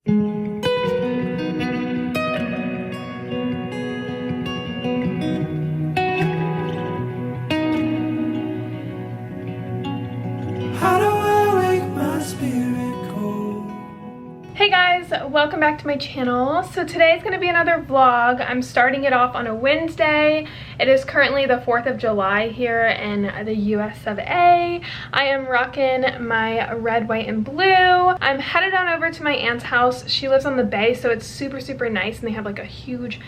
Hey guys, welcome back to my channel. So today is going to be another vlog. I'm starting it off on a Wednesday. It is currently the 4th of July here in the US of A. I am rocking my red, white, and blue. I'm headed on over to my aunt's house. She lives on the bay, so it's super nice, and they have like a huge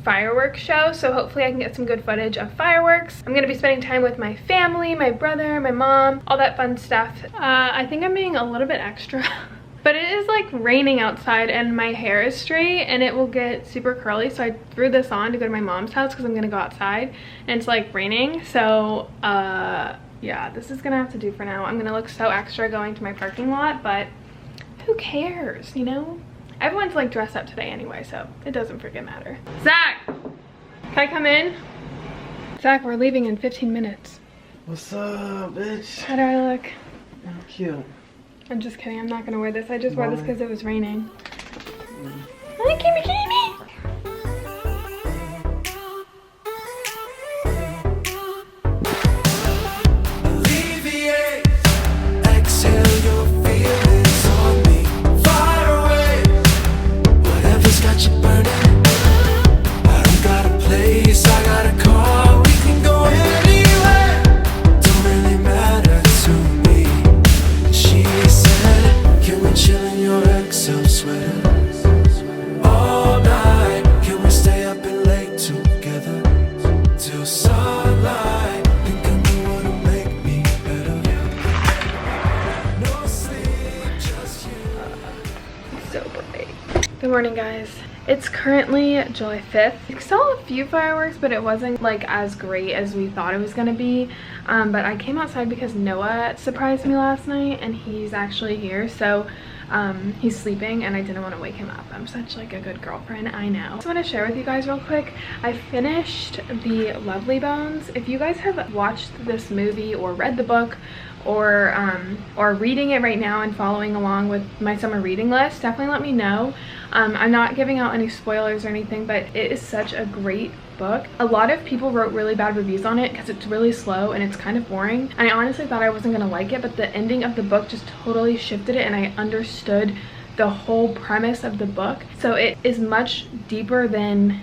fireworks show, so hopefully I can get some good footage of fireworks. I'm gonna be spending time with my family, my brother, my mom, all that fun stuff. I think I'm being a little bit extra. But it is like raining outside and my hair is straight and it will get super curly, so I threw this on to go to my mom's house because I'm gonna go outside and it's like raining. So yeah, this is gonna have to do for now. I'm gonna look so extra going to my parking lot, but who cares, you know? Everyone's like dressed up today anyway, so it doesn't freaking matter. Zach, can I come in? Zach, we're leaving in 15 minutes. What's up, bitch? How do I look? I'm cute. I'm just kidding, I'm not gonna wear this. I just wore this because it was raining. Hi, Kimmy! Alleviate, exhale your feelings on me. Fire away, whatever's got you burning. I don't got a place, I got a car. We can go anywhere, don't really matter to me. She said, can we chill in your XL sweater all night? Can we stay up and late together till sunlight? Think I know what'll make me better. No sleep, just you. So bright. Good morning, guys. It's currently July 5th. I saw a few fireworks, but it wasn't like as great as we thought it was gonna be. But I came outside because Noah surprised me last night and he's actually here. So he's sleeping and I didn't want to wake him up. I'm such like a good girlfriend, I know. I just want to share with you guys real quick. I finished The Lovely Bones. If you guys have watched this movie or read the book or reading it right now and following along with my summer reading list, definitely let me know. I'm not giving out any spoilers or anything, but it is such a great book. A lot of people wrote really bad reviews on it because it's really slow and it's kind of boring. I honestly thought I wasn't gonna like it, but the ending of the book just totally shifted it and I understood the whole premise of the book. So it is much deeper than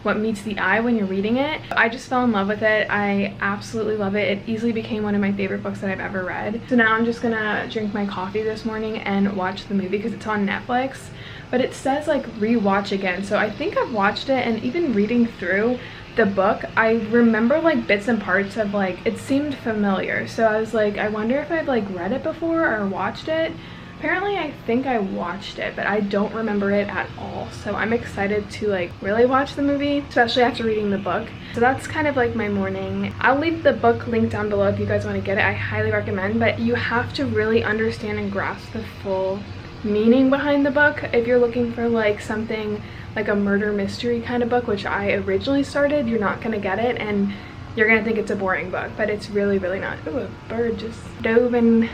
what meets the eye when you're reading it. I just fell in love with it. I absolutely love it. It easily became one of my favorite books that I've ever read. So now I'm just gonna drink my coffee this morning and watch the movie because it's on Netflix. But it says like rewatch again, so I think I've watched it, and even reading through the book I remember like bits and parts of like it seemed familiar. So I was like, I wonder if I've like read it before or watched it. Apparently I think I watched it, but I don't remember it at all. So I'm excited to like really watch the movie, especially after reading the book. So that's kind of like my morning. I'll leave the book link down below if you guys want to get it. I highly recommend, but you have to really understand and grasp the full meaning behind the book if you're looking for like something like a murder mystery kind of book, which I originally started. You're not gonna get it and you're gonna think it's a boring book, but it's really not. Ooh, a bird just dove and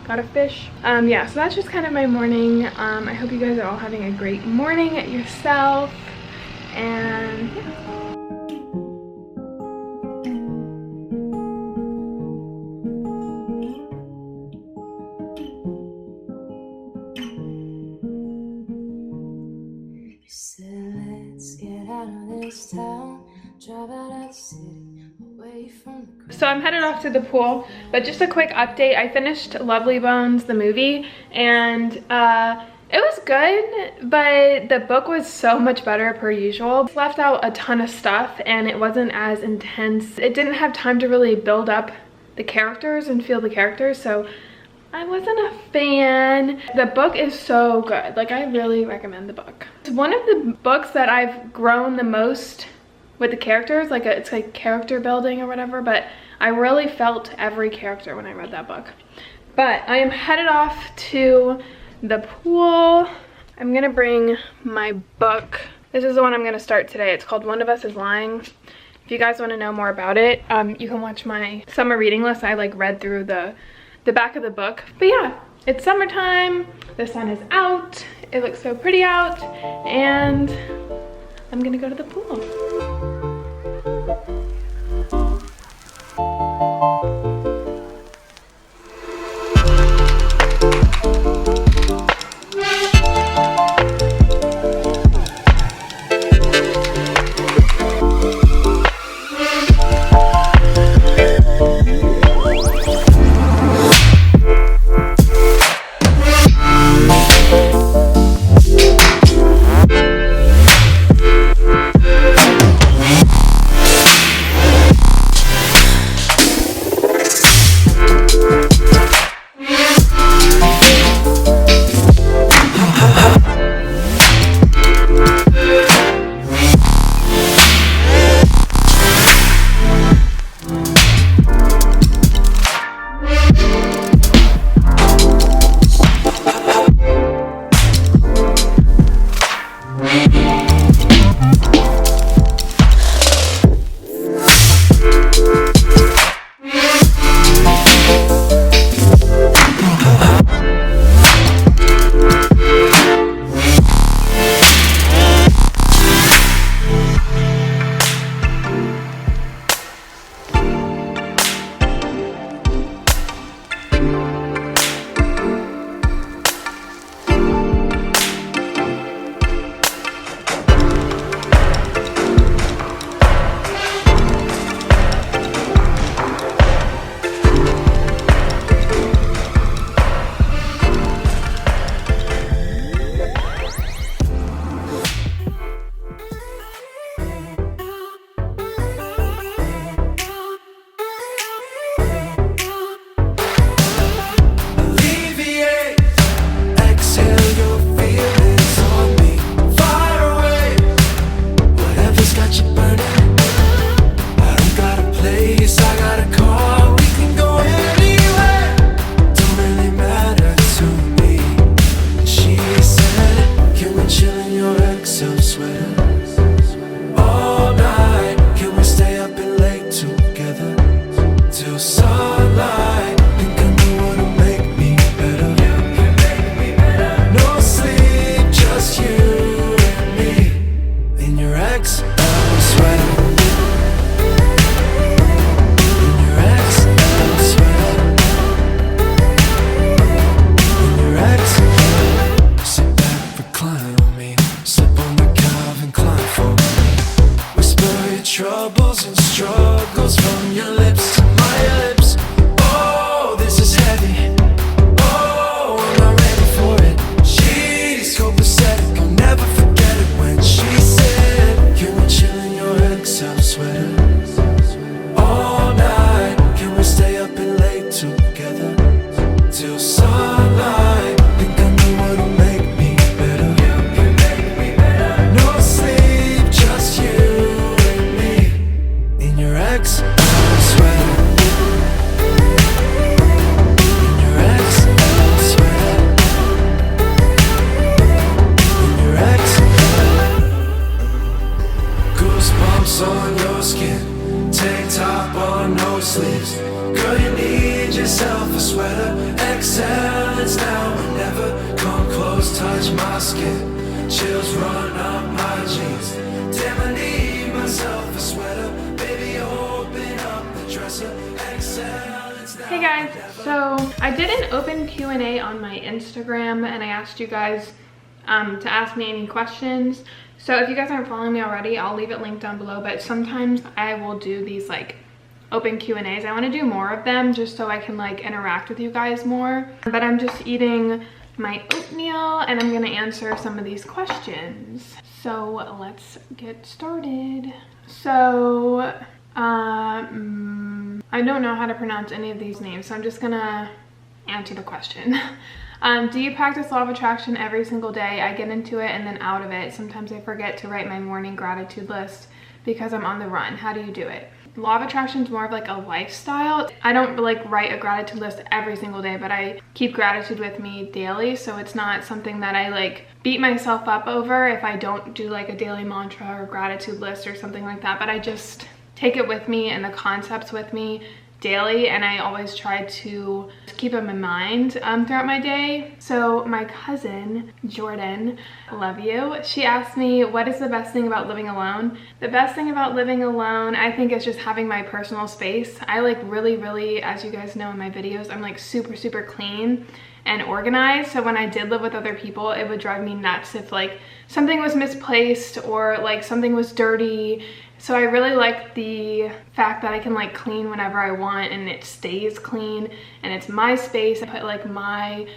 got a fish. Yeah, so that's just kind of my morning. I hope you guys are all having a great morning yourself, and yeah. So I'm headed off to the pool, but just a quick update. I finished Lovely Bones, the movie, and it was good, but the book was so much better per usual. It left out a ton of stuff and it wasn't as intense. It didn't have time to really build up the characters and feel the characters, so I wasn't a fan. The book is so good. Like, I really recommend the book. It's one of the books that I've grown the most with the characters. Like, it's like character building or whatever, but I really felt every character when I read that book. But I am headed off to the pool. I'm gonna bring my book. This is the one I'm gonna start today. It's called One of Us is Lying. If you guys want to know more about it, you can watch my summer reading list. I like read through the back of the book. But yeah, it's summertime. The sun is out. It looks so pretty out, and I'm gonna go to the pool. Hey guys, so I did an open Q&A on my Instagram and I asked you guys to ask me any questions. So if you guys aren't following me already, I'll leave it linked down below, but sometimes I will do these like open Q&As. I want to do more of them just so I can like interact with you guys more. But I'm just eating my oatmeal and I'm going to answer some of these questions. So let's get started. So I don't know how to pronounce any of these names, so I'm just gonna answer the question. Do you practice law of attraction every single day? I get into it and then out of it. Sometimes I forget to write my morning gratitude list because I'm on the run. How do you do it? Law of attraction is more of like a lifestyle. I don't like write a gratitude list every single day, but I keep gratitude with me daily, so it's not something that I like beat myself up over if I don't do like a daily mantra or gratitude list or something like that, but I just take it with me and the concepts with me daily, and I always try to keep them in mind throughout my day. So my cousin Jordan, love you, she asked me, what is the best thing about living alone? The best thing about living alone, I think, is just having my personal space. I like really, as you guys know in my videos, I'm like super clean and organized. So when I did live with other people, it would drive me nuts if like something was misplaced or like something was dirty. So I really like the fact that I can like clean whenever I want and it stays clean and it's my space. I put like my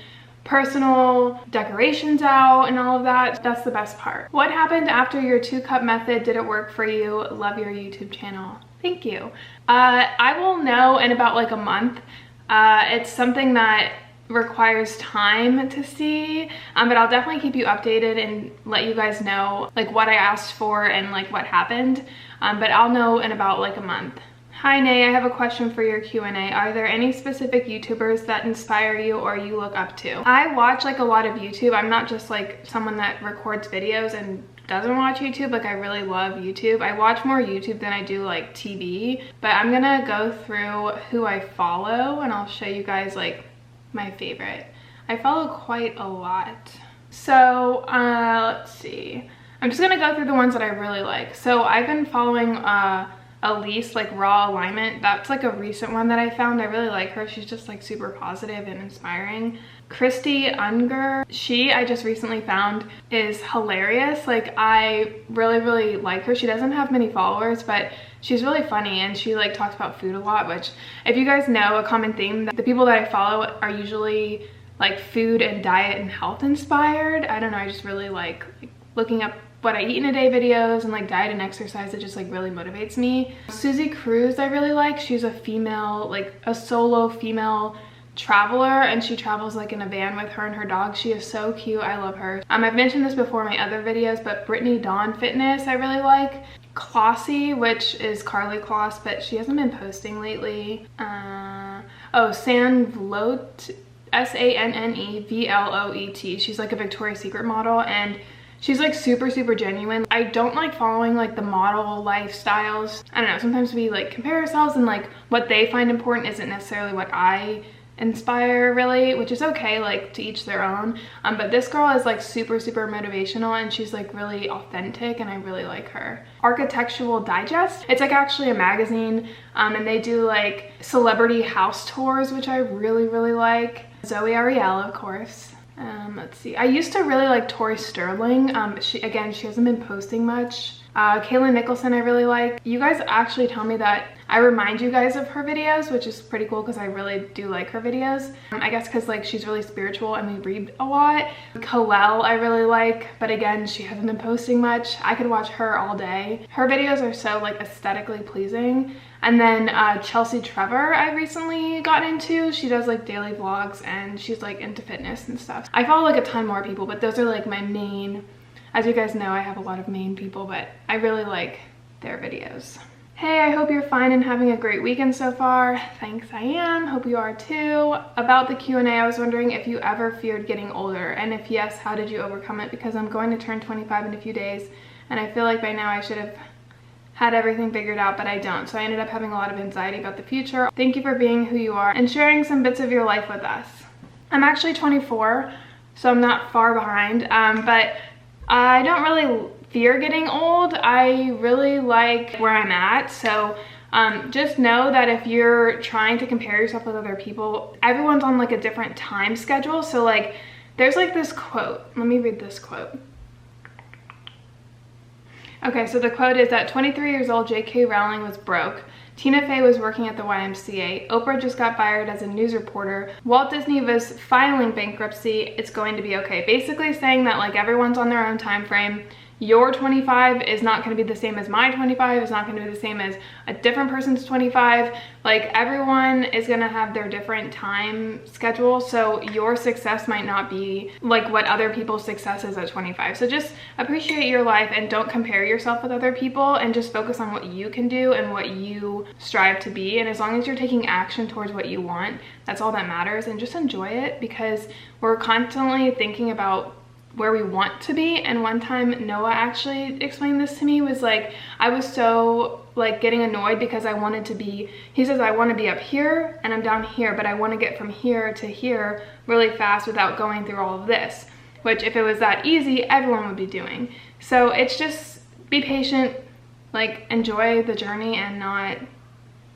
personal decorations out and all of that. That's the best part. What happened after your 2-cup method? Did it work for you? Love your YouTube channel. Thank you. I will know in about like a month. It's something that requires time to see, but I'll definitely keep you updated and let you guys know like what I asked for and like what happened, but I'll know in about like a month. Hi Nay, I have a question for your Q&A. Are there any specific YouTubers that inspire you or you look up to? I watch like a lot of YouTube. I'm not just like someone that records videos and doesn't watch YouTube. Like I really love YouTube. I watch more YouTube than I do like TV, but I'm gonna go through who I follow and I'll show you guys like my favorite. I follow quite a lot. So let's see. I'm just gonna go through the ones that I really like. So I've been following Elise, like Raw Alignment. That's like a recent one that I found. I really like her. She's just like super positive and inspiring. Christy Unger, I just recently found is hilarious. Like I really like her. She doesn't have many followers, but she's really funny and she like talks about food a lot, which if you guys know, a common theme that the people that I follow are usually like food and diet and health inspired. I don't know, I just really like looking up what I eat in a day videos and like diet and exercise. It just like really motivates me. Susie Cruz I really like. She's a female, like a solo female traveler, and she travels like in a van with her and her dog. She is so cute. I love her. I've mentioned this before in my other videos, but Brittany Dawn Fitness I really like. Klossy, which is Carly Kloss, but she hasn't been posting lately. Sanvloet, Sannevloet. She's like a Victoria's Secret model and she's like super genuine. I don't like following like the model lifestyles. I don't know, sometimes we like compare ourselves and like what they find important isn't necessarily what I inspire really, which is okay, like to each their own. But this girl is like super motivational and she's like really authentic and I really like her. Architectural Digest, it's like actually a magazine, and they do like celebrity house tours, which I really like. Zoe Ariel, of course. Let's see, I used to really like Tori Sterling. She hasn't been posting much. Kayla Nicholson I really like. You guys actually tell me that I remind you guys of her videos, which is pretty cool because I really do like her videos. I guess because like she's really spiritual and we read a lot. Colelle I really like, but again, she hasn't been posting much. I could watch her all day. Her videos are so like aesthetically pleasing. And then Chelsea Trevor I recently got into. She does like daily vlogs and she's like into fitness and stuff. I follow like a ton more people, but those are like my main. As you guys know, I have a lot of main people, but I really like their videos. Hey, I hope you're fine and having a great weekend so far. Thanks, I am. Hope you are too. About the Q&A, I was wondering if you ever feared getting older, and if yes, how did you overcome it? Because I'm going to turn 25 in a few days, and I feel like by now I should have had everything figured out, but I don't. So I ended up having a lot of anxiety about the future. Thank you for being who you are and sharing some bits of your life with us. I'm actually 24, so I'm not far behind, but I don't really fear getting old. I really like where I'm at. So just know that if you're trying to compare yourself with other people, everyone's on like a different time schedule. So like there's like this quote. Let me read this quote. Okay, so the quote is that 23 years old, J.K. Rowling was broke. Tina Fey was working at the YMCA. Oprah just got fired as a news reporter. Walt Disney was filing bankruptcy. It's going to be okay. Basically saying that like everyone's on their own time frame. Your 25 is not going to be the same as my 25. It's not going to be the same as a different person's 25. Like everyone is going to have their different time schedule. So your success might not be like what other people's success is at 25. So just appreciate your life and don't compare yourself with other people and just focus on what you can do and what you strive to be. And as long as you're taking action towards what you want, that's all that matters. And just enjoy it, because we're constantly thinking about where we want to be. And one time Noah actually explained this to me, was like, I was so like getting annoyed because I wanted to be, he says, I want to be up here and I'm down here, but I want to get from here to here really fast without going through all of this, which if it was that easy, everyone would be doing. So it's just be patient, like enjoy the journey and not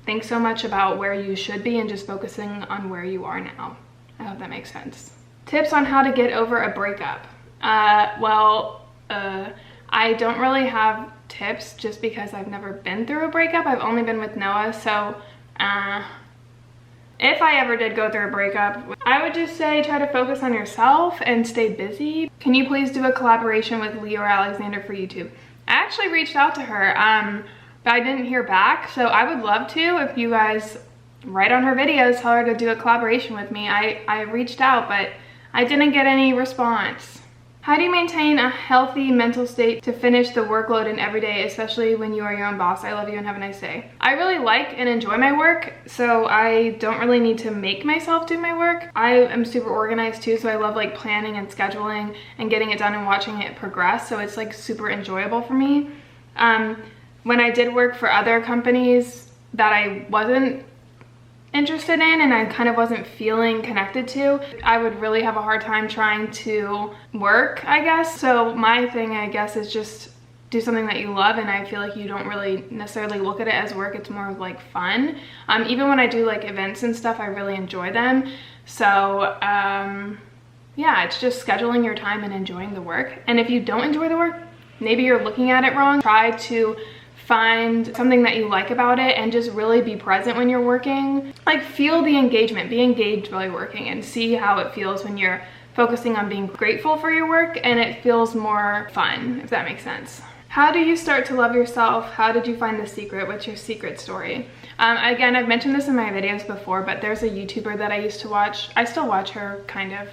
think so much about where you should be and just focusing on where you are now. I hope that makes sense. Tips on how to get over a breakup. I don't really have tips just because I've never been through a breakup. I've only been with Noah, so if I ever did go through a breakup, I would just say try to focus on yourself and stay busy. Can you please do a collaboration with Lee or Alexander for YouTube? I actually reached out to her, but I didn't hear back, so I would love to. If you guys write on her videos, tell her to do a collaboration with me. I reached out, but I didn't get any response. How do you maintain a healthy mental state to finish the workload in every day, especially when you are your own boss? I love you and have a nice day. I really like and enjoy my work, so I don't really need to make myself do my work. I am super organized too, so I love like planning and scheduling and getting it done and watching it progress, so it's like super enjoyable for me. When I did work for other companies that I wasn't interested in and I kind of wasn't feeling connected to, I would really have a hard time trying to work, I guess. So my thing, I guess, is just do something that you love, and I feel like you don't really necessarily look at it as work. It's more of like fun. Even when I do like events and stuff, I really enjoy them. So yeah, it's just scheduling your time and enjoying the work. And if you don't enjoy the work, maybe you're looking at it wrong. Try to find something that you like about it and just really be present when you're working. Like feel the engagement, be engaged while you're working, and see how it feels when you're focusing on being grateful for your work and it feels more fun, if that makes sense. How do you start to love yourself? How did you find the secret? What's your secret story? Again, I've mentioned this in my videos before, but there's a YouTuber that I used to watch. I still watch her kind of,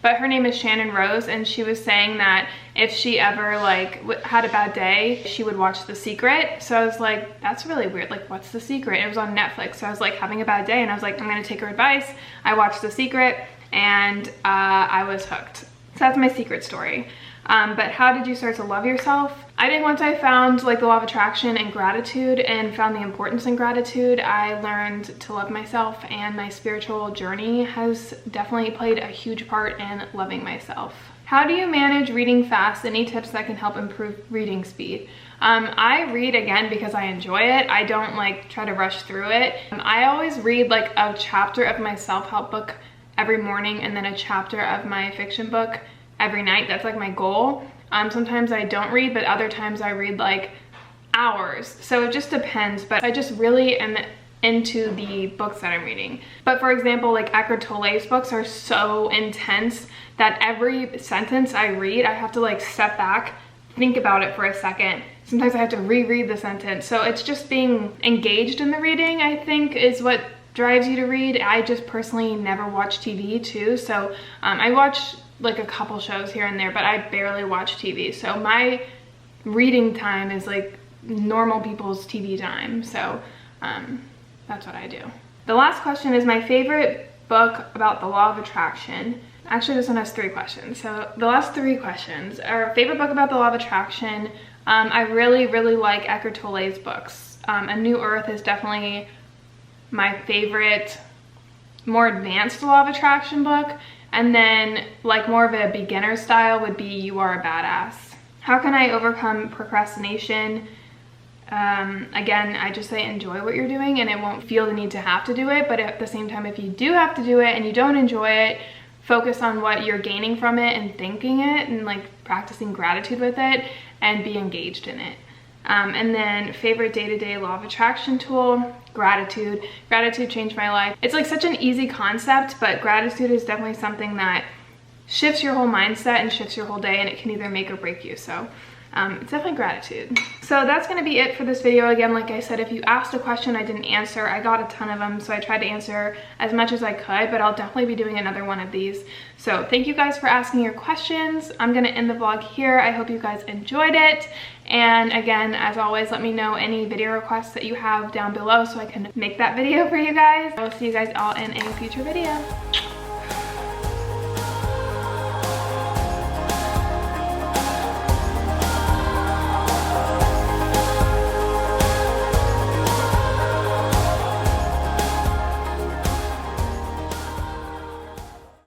but her name is Shannon Rose, and she was saying that if she ever like had a bad day, she would watch The Secret. So I was like, that's really weird. Like, what's The Secret? It was on Netflix. So I was like having a bad day and I was like, I'm gonna take her advice. I watched The Secret and I was hooked. So that's my secret story. But how did you start to love yourself? I think once I found like the law of attraction and gratitude and found the importance in gratitude, I learned to love myself, and my spiritual journey has definitely played a huge part in loving myself. How do you manage reading fast? Any tips that can help improve reading speed? I read again because I enjoy it. I don't like try to rush through it. I always read like a chapter of my self-help book every morning and then a chapter of my fiction book every night. That's like my goal. Sometimes I don't read, but other times I read like hours. So it just depends, but I just really am into the books that I'm reading. But for example, like Eckhart Tolle's books are so intense that every sentence I read, I have to like step back, think about it for a second. Sometimes I have to reread the sentence. So it's just being engaged in the reading, I think, is what drives you to read. I just personally never watch TV too. So I watch like a couple shows here and there, but I barely watch TV. So my reading time is like normal people's TV time. So that's what I do. The last question is my favorite book about the law of attraction. Actually, this one has 3 questions. So the last 3 questions are favorite book about the law of attraction. I really like Eckhart Tolle's books. A New Earth is definitely my favorite, more advanced law of attraction book. And then like more of a beginner style would be You Are a Badass. How can I overcome procrastination? Again, I just say enjoy what you're doing and it won't feel the need to have to do it. But at the same time, if you do have to do it and you don't enjoy it, focus on what you're gaining from it and thanking it and like practicing gratitude with it and be engaged in it. And then favorite day-to-day law of attraction tool, gratitude. Gratitude changed my life. It's like such an easy concept, but gratitude is definitely something that shifts your whole mindset and shifts your whole day, and it can either make or break you. So it's definitely gratitude. So that's gonna be it for this video. Again, like I said, if you asked a question I didn't answer, I got a ton of them, so I tried to answer as much as I could, but I'll definitely be doing another one of these. So thank you guys for asking your questions. I'm gonna end the vlog here. I hope you guys enjoyed it. And again, as always, let me know any video requests that you have down below so I can make that video for you guys. I will see you guys all in a future video.